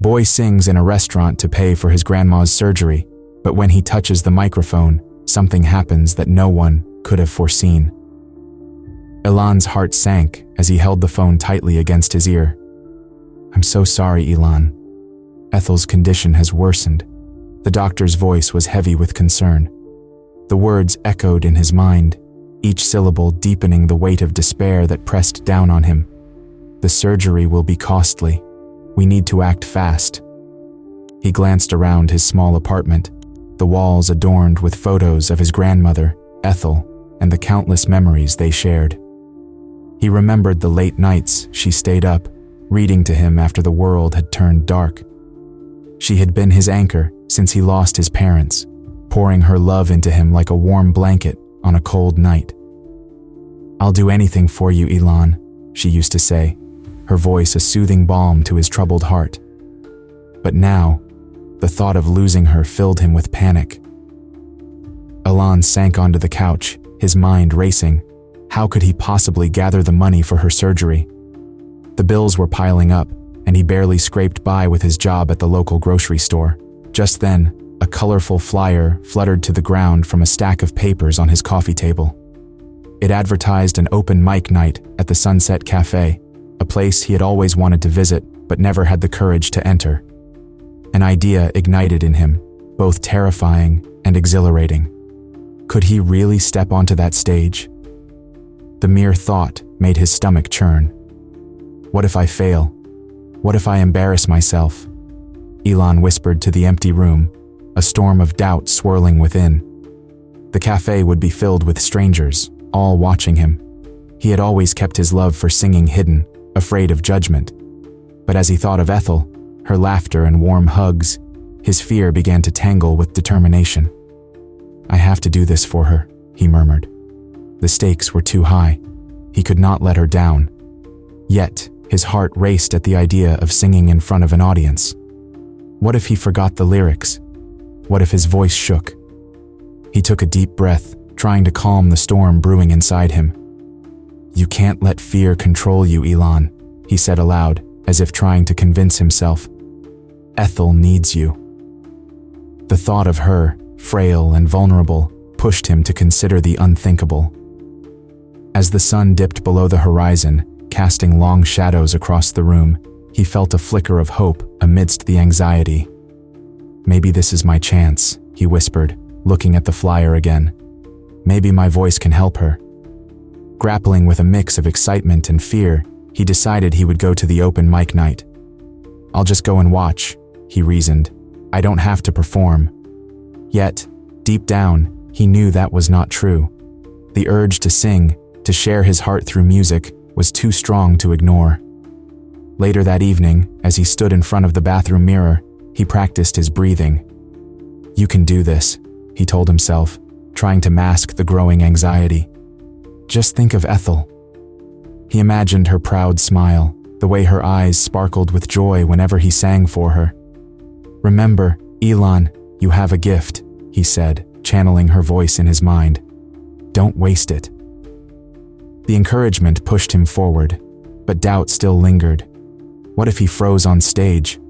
Boy sings in a restaurant to pay for his grandma's surgery, but when he touches the microphone, something happens that no one could have foreseen. Ilan's heart sank as he held the phone tightly against his ear. "I'm so sorry, Ilan. Ethel's condition has worsened." The doctor's voice was heavy with concern. The words echoed in his mind, each syllable deepening the weight of despair that pressed down on him. "The surgery will be costly. We need to act fast." He glanced around his small apartment, the walls adorned with photos of his grandmother, Ethel, and the countless memories they shared. He remembered the late nights she stayed up, reading to him after the world had turned dark. She had been his anchor since he lost his parents, pouring her love into him like a warm blanket on a cold night. "I'll do anything for you, Ilan," she used to say, her voice a soothing balm to his troubled heart. But now, the thought of losing her filled him with panic. Ilan sank onto the couch, his mind racing. How could he possibly gather the money for her surgery? The bills were piling up, and he barely scraped by with his job at the local grocery store. Just then, a colorful flyer fluttered to the ground from a stack of papers on his coffee table. It advertised an open mic night at the Sunset Cafe, a place he had always wanted to visit but never had the courage to enter. An idea ignited in him, both terrifying and exhilarating. Could he really step onto that stage? The mere thought made his stomach churn. What if I fail? What if I embarrass myself? Ilan whispered to the empty room, a storm of doubt swirling within. The cafe would be filled with strangers, all watching him. He had always kept his love for singing hidden, afraid of judgment. But as he thought of Ethel, her laughter and warm hugs, his fear began to tangle with determination. "I have to do this for her," he murmured. The stakes were too high. He could not let her down. Yet, his heart raced at the idea of singing in front of an audience. What if he forgot the lyrics? What if his voice shook? He took a deep breath, trying to calm the storm brewing inside him. "You can't let fear control you, Ilan," he said aloud, as if trying to convince himself. "Ethel needs you." The thought of her, frail and vulnerable, pushed him to consider the unthinkable. As the sun dipped below the horizon, casting long shadows across the room, he felt a flicker of hope amidst the anxiety. "Maybe this is my chance," he whispered, looking at the flyer again. "Maybe my voice can help her." Grappling with a mix of excitement and fear, he decided he would go to the open mic night. "I'll just go and watch," he reasoned. "I don't have to perform." Yet, deep down, he knew that was not true. The urge to sing, to share his heart through music, was too strong to ignore. Later that evening, as he stood in front of the bathroom mirror, he practiced his breathing. "You can do this," he told himself, trying to mask the growing anxiety. "Just think of Ethel." He imagined her proud smile, the way her eyes sparkled with joy whenever he sang for her. "Remember, Ilan, you have a gift," he said, channeling her voice in his mind. "Don't waste it." The encouragement pushed him forward, but doubt still lingered. What if he froze on stage?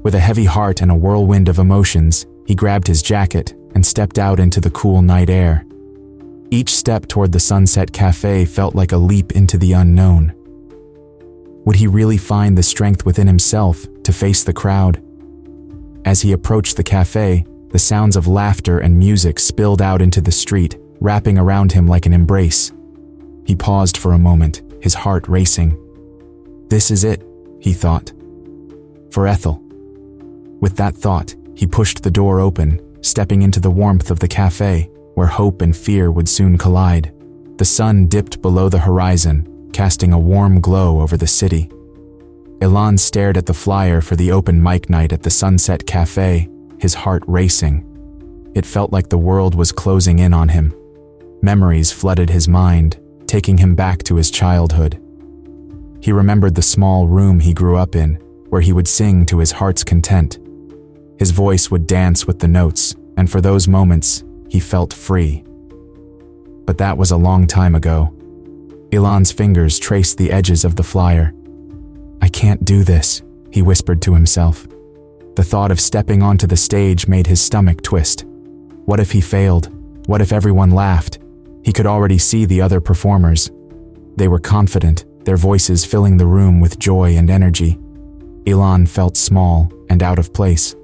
With a heavy heart and a whirlwind of emotions, he grabbed his jacket and stepped out into the cool night air. Each step toward the Sunset Cafe felt like a leap into the unknown. Would he really find the strength within himself to face the crowd? As he approached the cafe, the sounds of laughter and music spilled out into the street, wrapping around him like an embrace. He paused for a moment, his heart racing. This is it, he thought. For Ethel. With that thought, he pushed the door open, stepping into the warmth of the cafe, where hope and fear would soon collide. The sun dipped below the horizon, casting a warm glow over the city. Ilan stared at the flyer for the open mic night at the Sunset Cafe, his heart racing. It felt like the world was closing in on him. Memories flooded his mind, taking him back to his childhood. He remembered the small room he grew up in, where he would sing to his heart's content. His voice would dance with the notes, and for those moments, he felt free. But that was a long time ago. Ilan's fingers traced the edges of the flyer. I can't do this, he whispered to himself, The thought of stepping onto the stage made his stomach twist. What if he failed? What if everyone laughed? He could already see the other performers. They were confident, their voices filling the room with joy and energy. Ilan felt small and out of place.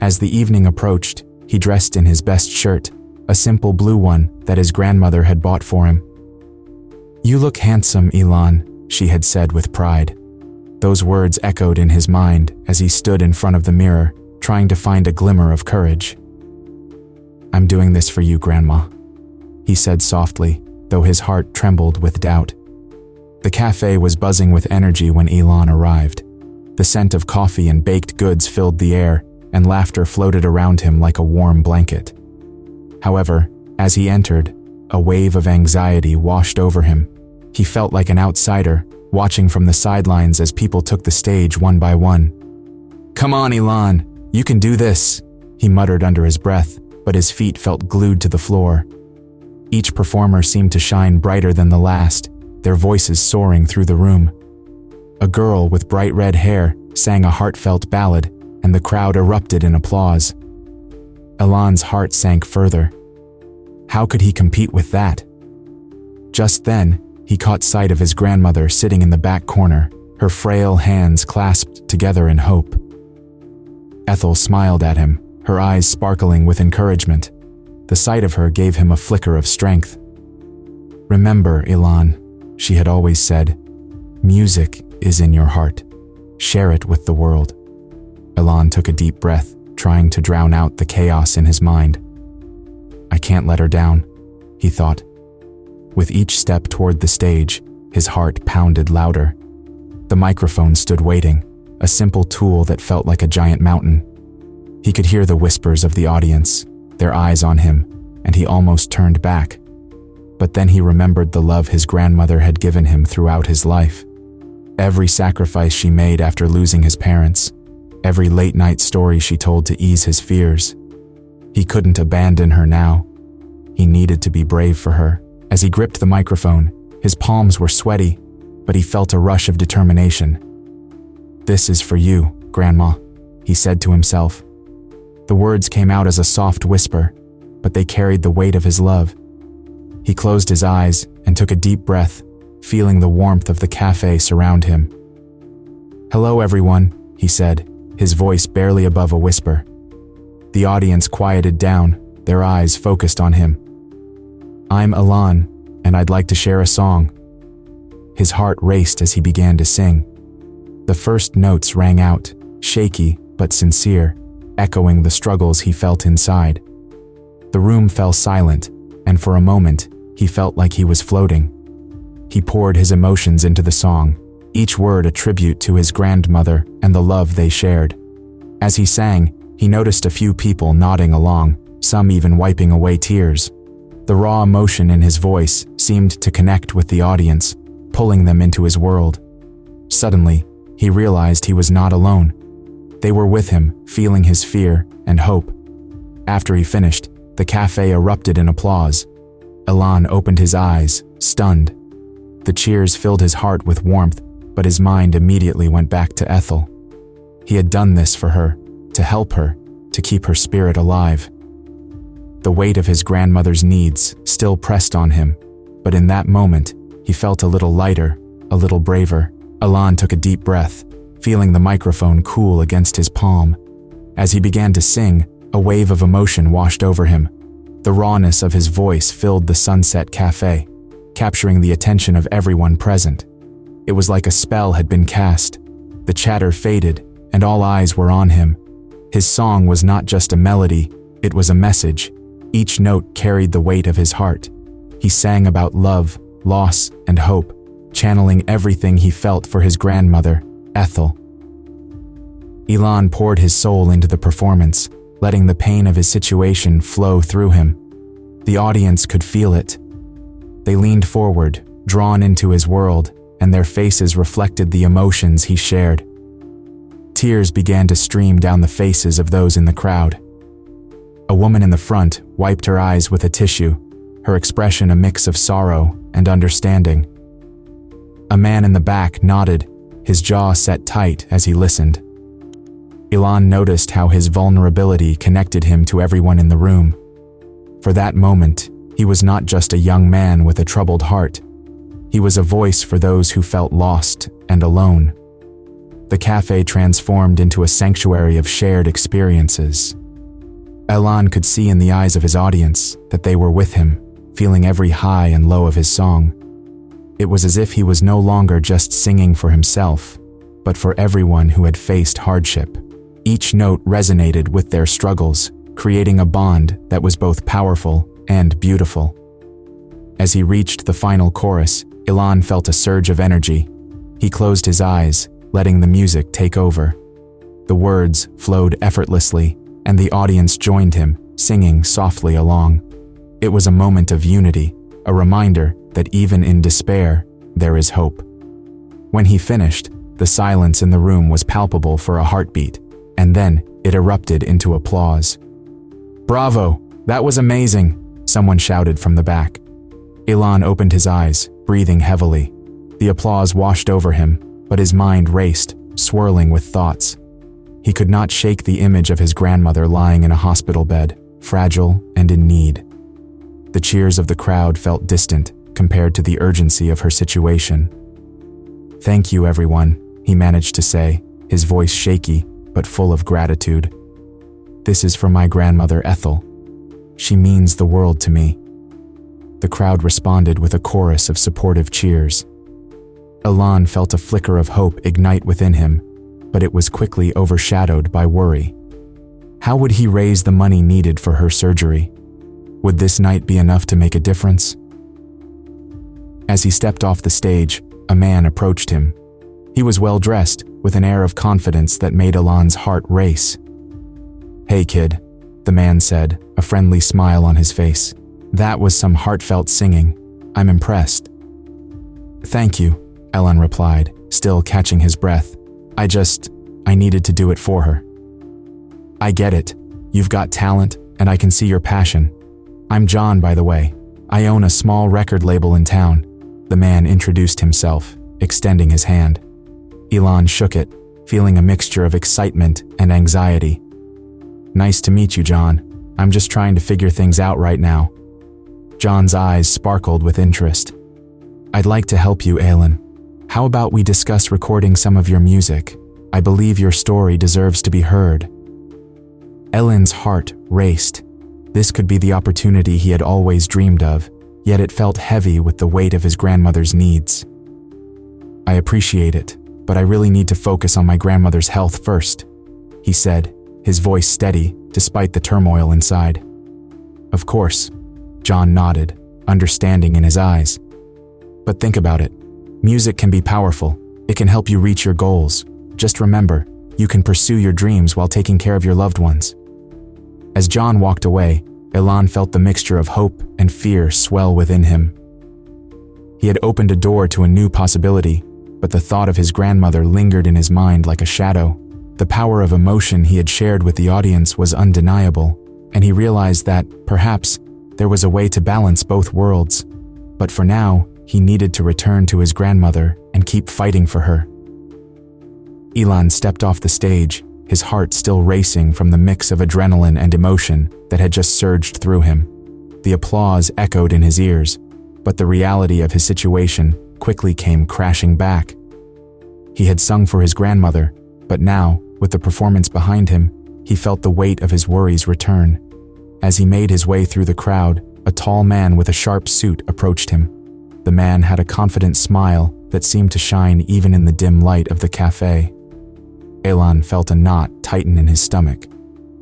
As the evening approached, he dressed in his best shirt, a simple blue one that his grandmother had bought for him. "You look handsome, Ilan," she had said with pride. Those words echoed in his mind as he stood in front of the mirror, trying to find a glimmer of courage. "I'm doing this for you, Grandma," he said softly, though his heart trembled with doubt. The cafe was buzzing with energy when Ilan arrived. The scent of coffee and baked goods filled the air, and laughter floated around him like a warm blanket. However, as he entered, a wave of anxiety washed over him. He felt like an outsider, watching from the sidelines as people took the stage one by one. "Come on, Ilan, you can do this," he muttered under his breath, but his feet felt glued to the floor. Each performer seemed to shine brighter than the last, their voices soaring through the room. A girl with bright red hair sang a heartfelt ballad, and the crowd erupted in applause. Ilan's heart sank further. How could he compete with that? Just then, he caught sight of his grandmother sitting in the back corner, her frail hands clasped together in hope. Ethel smiled at him, her eyes sparkling with encouragement. The sight of her gave him a flicker of strength. "Remember, Ilan," she had always said, "music is in your heart. Share it with the world." Ilan took a deep breath, trying to drown out the chaos in his mind. "I can't let her down," he thought. With each step toward the stage, his heart pounded louder. The microphone stood waiting, a simple tool that felt like a giant mountain. He could hear the whispers of the audience, their eyes on him, and he almost turned back. But then he remembered the love his grandmother had given him throughout his life. Every sacrifice she made after losing his parents, every late-night story she told to ease his fears. He couldn't abandon her now. He needed to be brave for her. As he gripped the microphone, his palms were sweaty, but he felt a rush of determination. "This is for you, Grandma," he said to himself. The words came out as a soft whisper, but they carried the weight of his love. He closed his eyes and took a deep breath, feeling the warmth of the cafe surround him. "Hello, everyone," he said, his voice barely above a whisper. The audience quieted down, their eyes focused on him. "I'm Ilan, and I'd like to share a song." His heart raced as he began to sing. The first notes rang out, shaky but sincere, echoing the struggles he felt inside. The room fell silent, and for a moment, he felt like he was floating. He poured his emotions into the song, each word a tribute to his grandmother and the love they shared. As he sang, he noticed a few people nodding along, some even wiping away tears. The raw emotion in his voice seemed to connect with the audience, pulling them into his world. Suddenly, he realized he was not alone. They were with him, feeling his fear and hope. After he finished, the cafe erupted in applause. Ilan opened his eyes, stunned. The cheers filled his heart with warmth, but his mind immediately went back to Ethel. He had done this for her, to help her, to keep her spirit alive. The weight of his grandmother's needs still pressed on him, but in that moment, he felt a little lighter, a little braver. Ilan took a deep breath, feeling the microphone cool against his palm. As he began to sing, a wave of emotion washed over him. The rawness of his voice filled the Sunset Cafe, capturing the attention of everyone present. It was like a spell had been cast. The chatter faded, and all eyes were on him. His song was not just a melody, it was a message. Each note carried the weight of his heart. He sang about love, loss, and hope, channeling everything he felt for his grandmother, Ethel. Ilan poured his soul into the performance, letting the pain of his situation flow through him. The audience could feel it. They leaned forward, drawn into his world, and their faces reflected the emotions he shared. Tears began to stream down the faces of those in the crowd. A woman in the front wiped her eyes with a tissue, her expression a mix of sorrow and understanding. A man in the back nodded, his jaw set tight as he listened. Ilan noticed how his vulnerability connected him to everyone in the room. For that moment, he was not just a young man with a troubled heart. He was a voice for those who felt lost and alone. The cafe transformed into a sanctuary of shared experiences. Ilan could see in the eyes of his audience that they were with him, feeling every high and low of his song. It was as if he was no longer just singing for himself, but for everyone who had faced hardship. Each note resonated with their struggles, creating a bond that was both powerful and beautiful. As he reached the final chorus, Ilan felt a surge of energy. He closed his eyes, letting the music take over. The words flowed effortlessly, and the audience joined him, singing softly along. It was a moment of unity, a reminder that even in despair, there is hope. When he finished, the silence in the room was palpable for a heartbeat, and then it erupted into applause. "Bravo! That was amazing!" someone shouted from the back. Ilan opened his eyes, breathing heavily. The applause washed over him, but his mind raced, swirling with thoughts. He could not shake the image of his grandmother lying in a hospital bed, fragile and in need. The cheers of the crowd felt distant compared to the urgency of her situation. "Thank you, everyone," he managed to say, his voice shaky but full of gratitude. "This is for my grandmother Ethel. She means the world to me." The crowd responded with a chorus of supportive cheers. Ilan felt a flicker of hope ignite within him, but it was quickly overshadowed by worry. How would he raise the money needed for her surgery? Would this night be enough to make a difference? As he stepped off the stage, a man approached him. He was well dressed, with an air of confidence that made Ilan's heart race. "Hey kid," the man said, a friendly smile on his face. "That was some heartfelt singing. I'm impressed." "Thank you," Ilan replied, still catching his breath. I needed to do it for her." "I get it. You've got talent, and I can see your passion. I'm John, by the way. I own a small record label in town." The man introduced himself, extending his hand. Ilan shook it, feeling a mixture of excitement and anxiety. "Nice to meet you, John. I'm just trying to figure things out right now." John's eyes sparkled with interest. "I'd like to help you, Ilan. How about we discuss recording some of your music? I believe your story deserves to be heard." Ilan's heart raced. This could be the opportunity he had always dreamed of, yet it felt heavy with the weight of his grandmother's needs. "I appreciate it, but I really need to focus on my grandmother's health first," he said, his voice steady despite the turmoil inside. "Of course," John nodded, understanding in his eyes. "But think about it. Music can be powerful. It can help you reach your goals. Just remember, you can pursue your dreams while taking care of your loved ones." As John walked away, Ilan felt the mixture of hope and fear swell within him. He had opened a door to a new possibility, but the thought of his grandmother lingered in his mind like a shadow. The power of emotion he had shared with the audience was undeniable, and he realized that, perhaps, there was a way to balance both worlds. But for now, he needed to return to his grandmother and keep fighting for her. Ilan stepped off the stage, his heart still racing from the mix of adrenaline and emotion that had just surged through him. The applause echoed in his ears, but the reality of his situation quickly came crashing back. He had sung for his grandmother, but now, with the performance behind him, he felt the weight of his worries return. As he made his way through the crowd, a tall man with a sharp suit approached him. The man had a confident smile that seemed to shine even in the dim light of the cafe. Ilan felt a knot tighten in his stomach.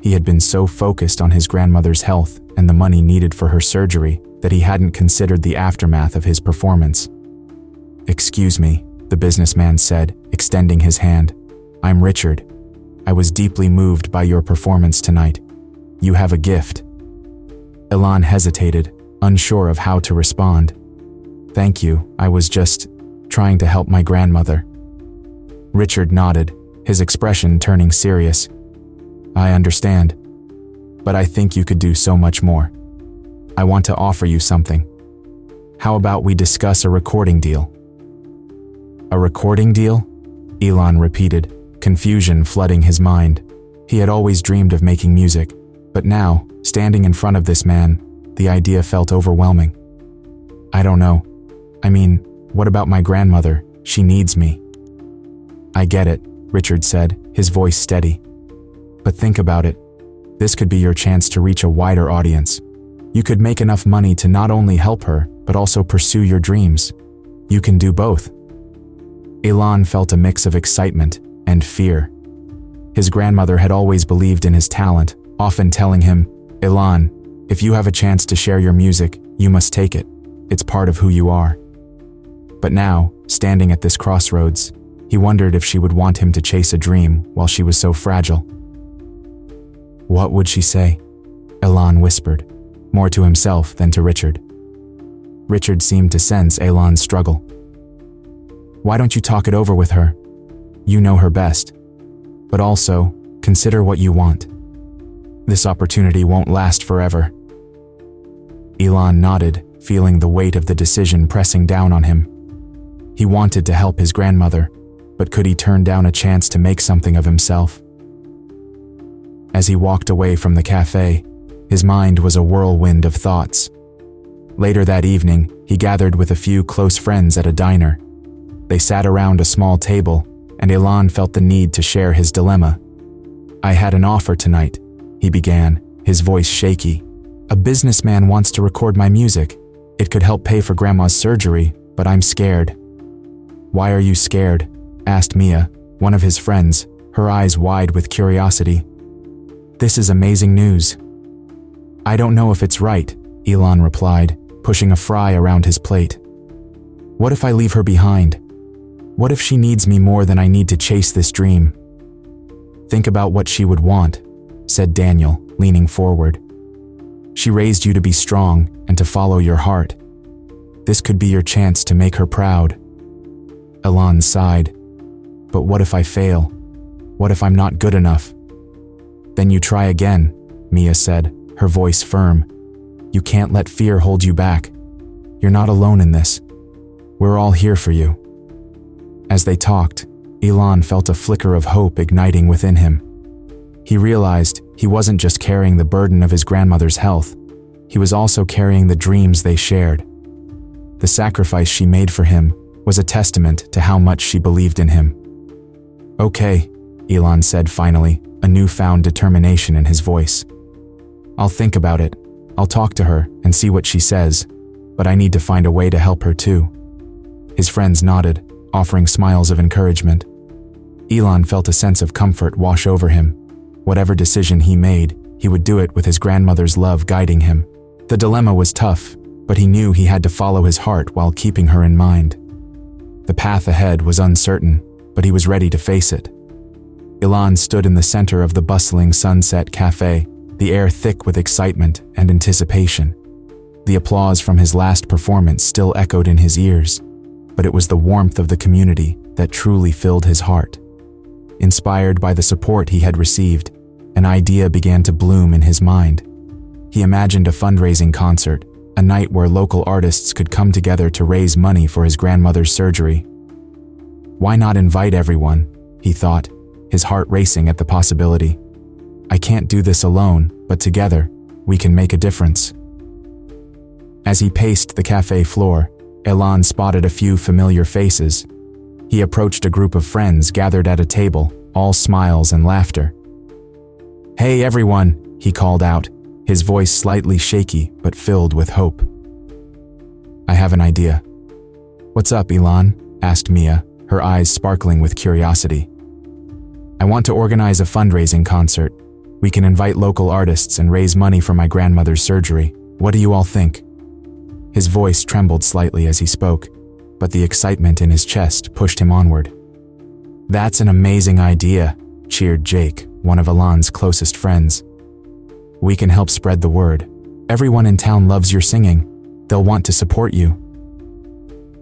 He had been so focused on his grandmother's health and the money needed for her surgery that he hadn't considered the aftermath of his performance. "Excuse me," the businessman said, extending his hand. "I'm Richard. I was deeply moved by your performance tonight. You have a gift." Ilan hesitated, unsure of how to respond. "Thank you, I was just trying to help my grandmother." Richard nodded, his expression turning serious. "I understand, but I think you could do so much more. I want to offer you something. How about we discuss a recording deal?" "A recording deal?" Ilan repeated, confusion flooding his mind. He had always dreamed of making music, but now, standing in front of this man, the idea felt overwhelming. I don't know. I mean, what about my grandmother? She needs me. I get it, Richard said, his voice steady. But think about it. This could be your chance to reach a wider audience. You could make enough money to not only help her, but also pursue your dreams. You can do both. Elan felt a mix of excitement and fear. His grandmother had always believed in his talent, often telling him, "Elan, if you have a chance to share your music, you must take it. It's part of who you are." But now, standing at this crossroads, he wondered if she would want him to chase a dream while she was so fragile. What would she say? Elan whispered, more to himself than to Richard. Richard seemed to sense Elan's struggle. Why don't you talk it over with her? You know her best. But also, consider what you want. This opportunity won't last forever. Elan nodded, feeling the weight of the decision pressing down on him. He wanted to help his grandmother, but could he turn down a chance to make something of himself? As he walked away from the cafe, his mind was a whirlwind of thoughts. Later that evening, he gathered with a few close friends at a diner. They sat around a small table, and Elan felt the need to share his dilemma. I had an offer tonight, he began, his voice shaky. A businessman wants to record my music. It could help pay for Grandma's surgery, but I'm scared. Why are you scared? Asked Mia, one of his friends, her eyes wide with curiosity. This is amazing news. I don't know if it's right, Elan replied, pushing a fry around his plate. What if I leave her behind? What if she needs me more than I need to chase this dream? Think about what she would want, said Daniel, leaning forward. She raised you to be strong and to follow your heart. This could be your chance to make her proud. Elan sighed. But what if I fail? What if I'm not good enough? Then you try again, Mia said, her voice firm. You can't let fear hold you back. You're not alone in this. We're all here for you. As they talked, Elan felt a flicker of hope igniting within him. He realized he wasn't just carrying the burden of his grandmother's health, he was also carrying the dreams they shared. The sacrifice she made for him was a testament to how much she believed in him. Okay, Elan said finally, a newfound determination in his voice. I'll think about it. I'll talk to her and see what she says, but I need to find a way to help her too. His friends nodded, offering smiles of encouragement. Elan felt a sense of comfort wash over him. Whatever decision he made, he would do it with his grandmother's love guiding him. The dilemma was tough, but he knew he had to follow his heart while keeping her in mind. The path ahead was uncertain, but he was ready to face it. Elan stood in the center of the bustling Sunset Cafe, the air thick with excitement and anticipation. The applause from his last performance still echoed in his ears, but it was the warmth of the community that truly filled his heart. Inspired by the support he had received, an idea began to bloom in his mind. He imagined a fundraising concert, a night where local artists could come together to raise money for his grandmother's surgery. Why not invite everyone, he thought, his heart racing at the possibility. I can't do this alone, but together, we can make a difference. As he paced the cafe floor, Elan spotted a few familiar faces. He approached a group of friends gathered at a table, all smiles and laughter. Hey everyone, he called out, his voice slightly shaky but filled with hope. I have an idea. What's up, Elan? Asked Mia, her eyes sparkling with curiosity. I want to organize a fundraising concert. We can invite local artists and raise money for my grandmother's surgery. What do you all think? His voice trembled slightly as he spoke, but the excitement in his chest pushed him onward. That's an amazing idea, cheered Jake, one of Elan's closest friends. We can help spread the word. Everyone in town loves your singing. They'll want to support you.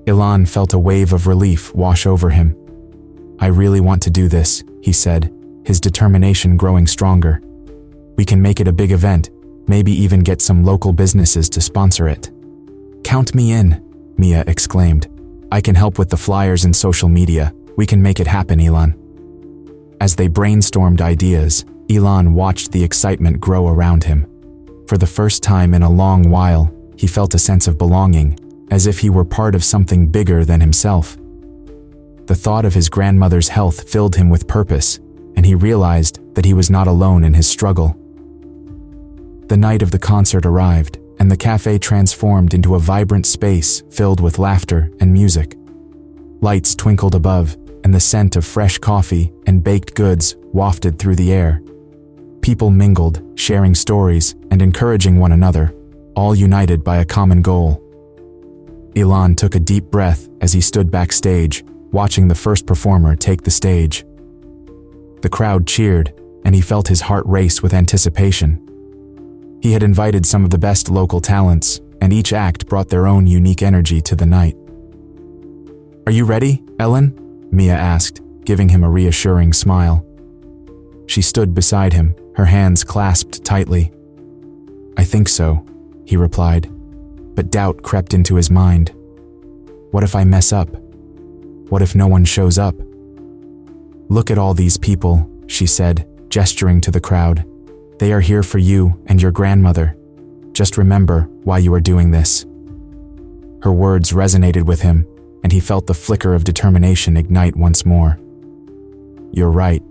Elan felt a wave of relief wash over him. I really want to do this, he said, his determination growing stronger. We can make it a big event, maybe even get some local businesses to sponsor it. Count me in, Mia exclaimed. I can help with the flyers and social media. We can make it happen, Elan. As they brainstormed ideas, Elon watched the excitement grow around him. For the first time in a long while, he felt a sense of belonging, as if he were part of something bigger than himself. The thought of his grandmother's health filled him with purpose, and he realized that he was not alone in his struggle. The night of the concert arrived, and the cafe transformed into a vibrant space filled with laughter and music. Lights twinkled above, and the scent of fresh coffee and baked goods wafted through the air. People mingled, sharing stories and encouraging one another, all united by a common goal. Elon took a deep breath as he stood backstage, watching the first performer take the stage. The crowd cheered, and he felt his heart race with anticipation. He had invited some of the best local talents, and each act brought their own unique energy to the night. "Are you ready, Ellen?" Mia asked, giving him a reassuring smile. She stood beside him, her hands clasped tightly. "I think so," he replied, but doubt crept into his mind. What if I mess up? What if no one shows up? "Look at all these people," she said, gesturing to the crowd. "They are here for you and your grandmother. Just remember why you are doing this." Her words resonated with him, and he felt the flicker of determination ignite once more. "You're right.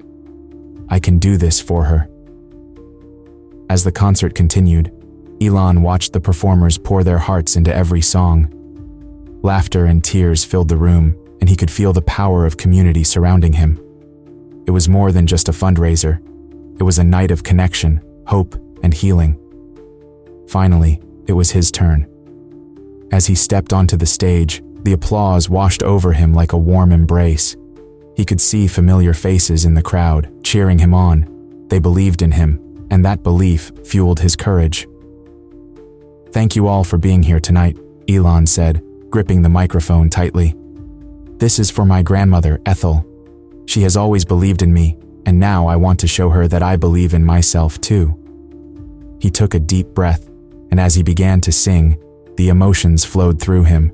I can do this for her." As the concert continued, Elon watched the performers pour their hearts into every song. Laughter and tears filled the room, and he could feel the power of community surrounding him. It was more than just a fundraiser. It was a night of connection, hope, and healing. Finally, it was his turn. As he stepped onto the stage, the applause washed over him like a warm embrace. He could see familiar faces in the crowd, cheering him on. They believed in him, and that belief fueled his courage. "Thank you all for being here tonight," Elon said, gripping the microphone tightly. "This is for my grandmother, Ethel. She has always believed in me, and now I want to show her that I believe in myself too." He took a deep breath, and as he began to sing, the emotions flowed through him.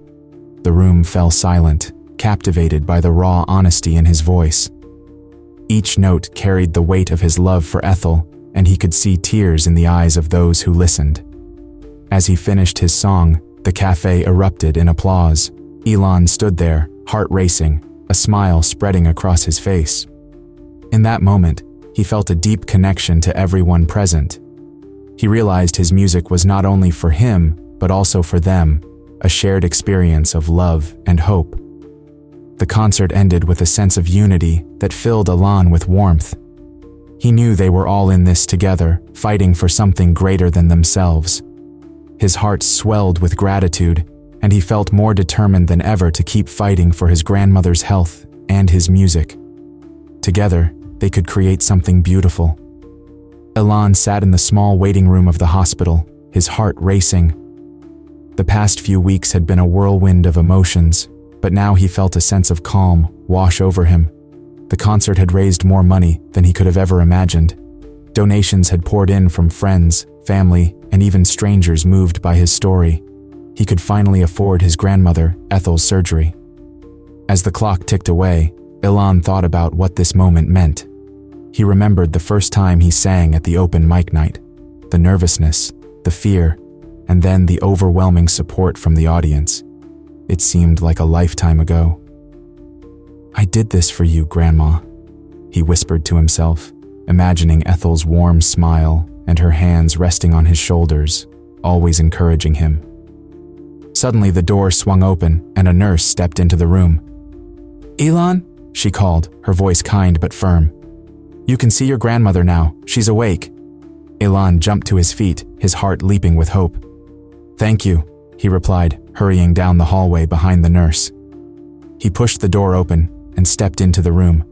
The room fell silent, captivated by the raw honesty in his voice. Each note carried the weight of his love for Ethel, and he could see tears in the eyes of those who listened. As he finished his song, the cafe erupted in applause. Elon stood there, heart racing, a smile spreading across his face. In that moment, he felt a deep connection to everyone present. He realized his music was not only for him, but also for them, a shared experience of love and hope. The concert ended with a sense of unity that filled Elon with warmth. He knew they were all in this together, fighting for something greater than themselves. His heart swelled with gratitude, and he felt more determined than ever to keep fighting for his grandmother's health and his music. Together, they could create something beautiful. Elon sat in the small waiting room of the hospital, his heart racing. The past few weeks had been a whirlwind of emotions, but now he felt a sense of calm wash over him. The concert had raised more money than he could have ever imagined. Donations had poured in from friends, family, and even strangers moved by his story. He could finally afford his grandmother, Ethel's surgery. As the clock ticked away, Elon thought about what this moment meant. He remembered the first time he sang at the open mic night, the nervousness, the fear, and then the overwhelming support from the audience. It seemed like a lifetime ago. "I did this for you, Grandma," he whispered to himself, imagining Ethel's warm smile and her hands resting on his shoulders, always encouraging him. Suddenly the door swung open and a nurse stepped into the room. "Elon," she called, her voice kind but firm. "You can see your grandmother now. She's awake." Elon jumped to his feet, his heart leaping with hope. "Thank you," he replied, hurrying down the hallway behind the nurse. He pushed the door open and stepped into the room.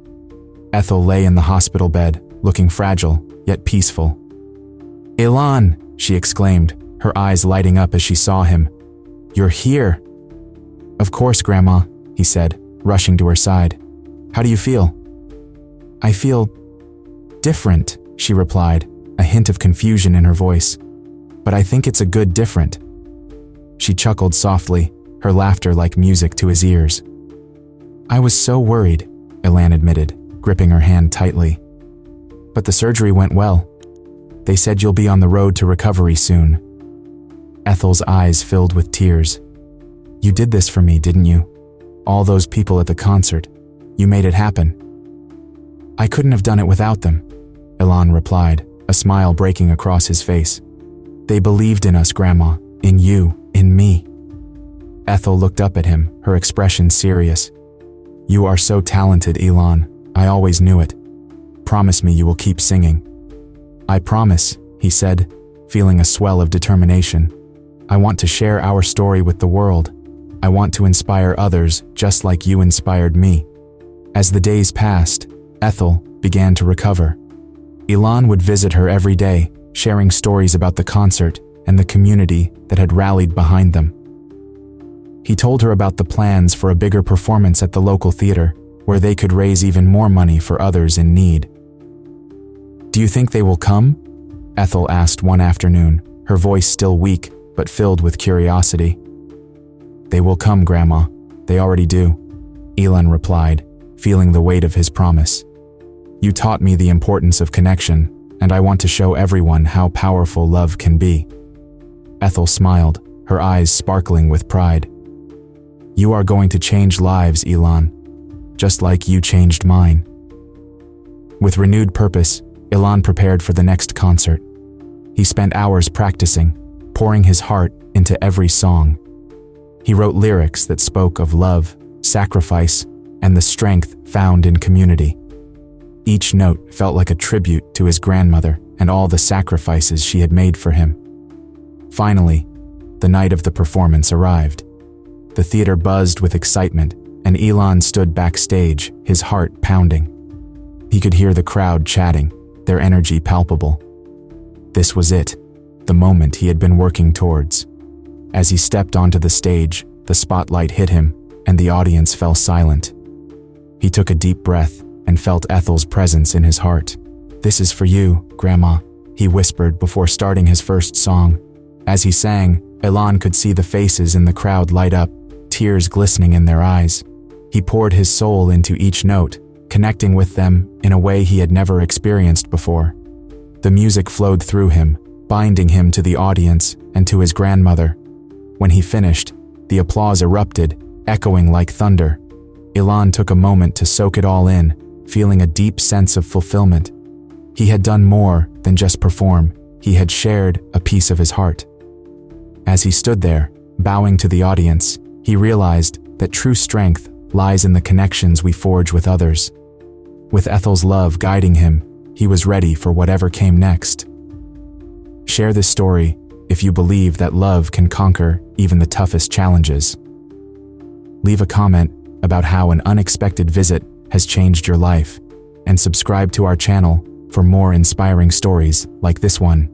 Ethel lay in the hospital bed, looking fragile, yet peaceful. "Elon," she exclaimed, her eyes lighting up as she saw him. "You're here." "Of course, Grandma," he said, rushing to her side. "How do you feel?" "I feel different," she replied, a hint of confusion in her voice. "But I think it's a good different." She chuckled softly, her laughter like music to his ears. "I was so worried," Elan admitted, gripping her hand tightly. But the surgery went well. They said you'll be on the road to recovery soon. Ethel's eyes filled with tears. You did this for me, didn't you? All those people at the concert. You made it happen. I couldn't have done it without them, Ilan replied, a smile breaking across his face. They believed in us, Grandma. In you, in me. Ethel looked up at him, her expression serious. You are so talented, Ilan. I always knew it. Promise me you will keep singing. I promise, he said, feeling a swell of determination. I want to share our story with the world. I want to inspire others just like you inspired me. As the days passed, Ethel began to recover. Ilan would visit her every day, sharing stories about the concert and the community that had rallied behind them. He told her about the plans for a bigger performance at the local theater, where they could raise even more money for others in need. Do you think they will come? Ethel asked one afternoon, her voice still weak but filled with curiosity. They will come, Grandma. They already do, Ilan replied, feeling the weight of his promise. You taught me the importance of connection, and I want to show everyone how powerful love can be. Ethel smiled, her eyes sparkling with pride. You are going to change lives, Ilan, just like you changed mine. With renewed purpose, Ilan prepared for the next concert. He spent hours practicing, pouring his heart into every song. He wrote lyrics that spoke of love, sacrifice, and the strength found in community. Each note felt like a tribute to his grandmother and all the sacrifices she had made for him. Finally, the night of the performance arrived. The theater buzzed with excitement, and Ilan stood backstage, his heart pounding. He could hear the crowd chatting, their energy palpable. This was it, the moment he had been working towards. As he stepped onto the stage, the spotlight hit him, and the audience fell silent. He took a deep breath and felt Ethel's presence in his heart. This is for you, Grandma, he whispered before starting his first song. As he sang, Ilan could see the faces in the crowd light up, tears glistening in their eyes. He poured his soul into each note, connecting with them in a way he had never experienced before. The music flowed through him, binding him to the audience and to his grandmother. When he finished, the applause erupted, echoing like thunder. Ilan took a moment to soak it all in, feeling a deep sense of fulfillment. He had done more than just perform. He had shared a piece of his heart. As he stood there, bowing to the audience, he realized that true strength lies in the connections we forge with others. With Ethel's love guiding him, he was ready for whatever came next. Share this story if you believe that love can conquer even the toughest challenges. Leave a comment about how an unexpected visit has changed your life, and subscribe to our channel for more inspiring stories like this one.